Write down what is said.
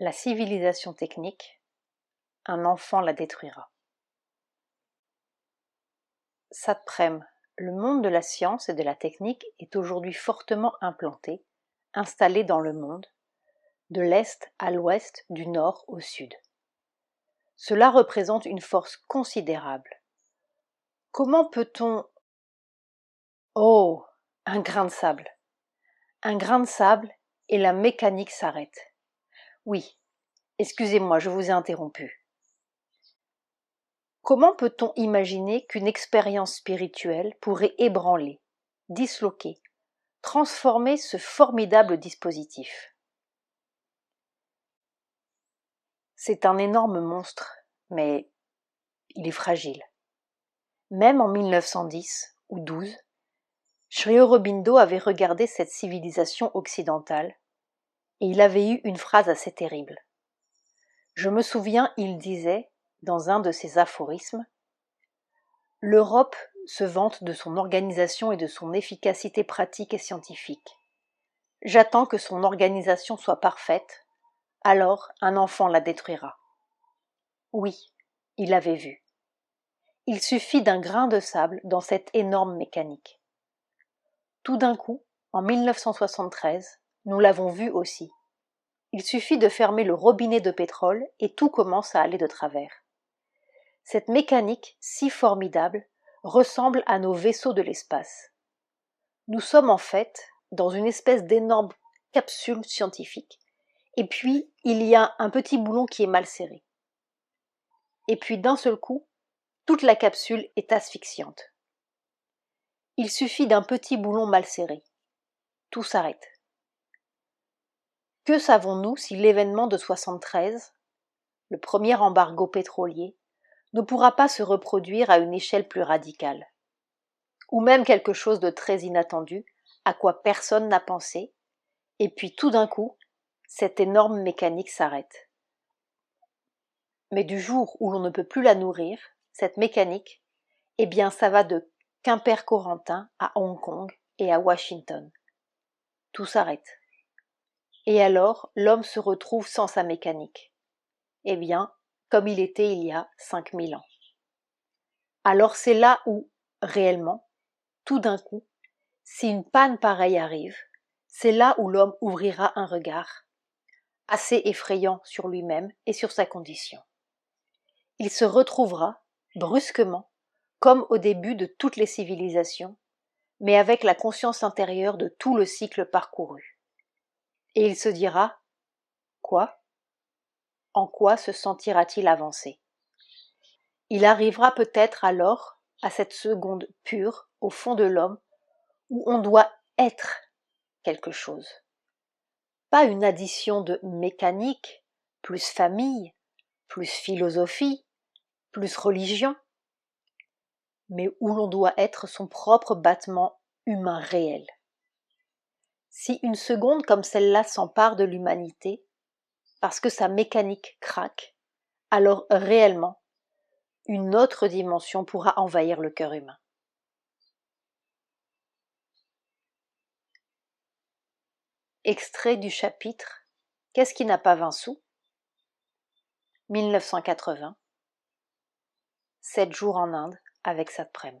La civilisation technique, un enfant la détruira. Satprem, le monde de la science et de la technique est aujourd'hui fortement implanté, installé dans le monde, de l'Est à l'Ouest, du Nord au Sud. Cela représente une force considérable. Comment peut-on... Oh, un grain de sable. Un grain de sable et la mécanique s'arrête. Oui, excusez-moi, je vous ai interrompu. Comment peut-on imaginer qu'une expérience spirituelle pourrait ébranler, disloquer, transformer ce formidable dispositif? C'est un énorme monstre, mais il est fragile. Même en 1910 ou 12, Sri Aurobindo avait regardé cette civilisation occidentale et il avait eu une phrase assez terrible. Je me souviens, il disait, dans un de ses aphorismes, « L'Europe se vante de son organisation et de son efficacité pratique et scientifique. J'attends que son organisation soit parfaite, alors un enfant la détruira. » Oui, il avait vu. Il suffit d'un grain de sable dans cette énorme mécanique. Tout d'un coup, en 1973, nous l'avons vu aussi. Il suffit de fermer le robinet de pétrole et tout commence à aller de travers. Cette mécanique, si formidable, ressemble à nos vaisseaux de l'espace. Nous sommes en fait dans une espèce d'énorme capsule scientifique, et puis il y a un petit boulon qui est mal serré. Et puis d'un seul coup, toute la capsule est asphyxiante. Il suffit d'un petit boulon mal serré. Tout s'arrête. Que savons-nous si l'événement de 73, le premier embargo pétrolier, ne pourra pas se reproduire à une échelle plus radicale? Ou même quelque chose de très inattendu, à quoi personne n'a pensé, et puis tout d'un coup, cette énorme mécanique s'arrête. Mais du jour où l'on ne peut plus la nourrir, cette mécanique, eh bien ça va de Quimper-Corentin à Hong Kong et à Washington. Tout s'arrête. Et alors, l'homme se retrouve sans sa mécanique. Eh bien, comme il était il y a 5000 ans. Alors c'est là où, réellement, tout d'un coup, si une panne pareille arrive, c'est là où l'homme ouvrira un regard assez effrayant sur lui-même et sur sa condition. Il se retrouvera, brusquement, comme au début de toutes les civilisations, mais avec la conscience intérieure de tout le cycle parcouru. Et il se dira « Quoi ? En quoi se sentira-t-il avancer ?» Il arrivera peut-être alors à cette seconde pure, au fond de l'homme, où on doit être quelque chose. Pas une addition de mécanique, plus famille, plus philosophie, plus religion, mais où l'on doit être son propre battement humain réel. Si une seconde comme celle-là s'empare de l'humanité, parce que sa mécanique craque, alors réellement, une autre dimension pourra envahir le cœur humain. Extrait du chapitre « Qu'est-ce qui n'a pas 20 sous ?» 1980, 7 jours en Inde avec Satprem.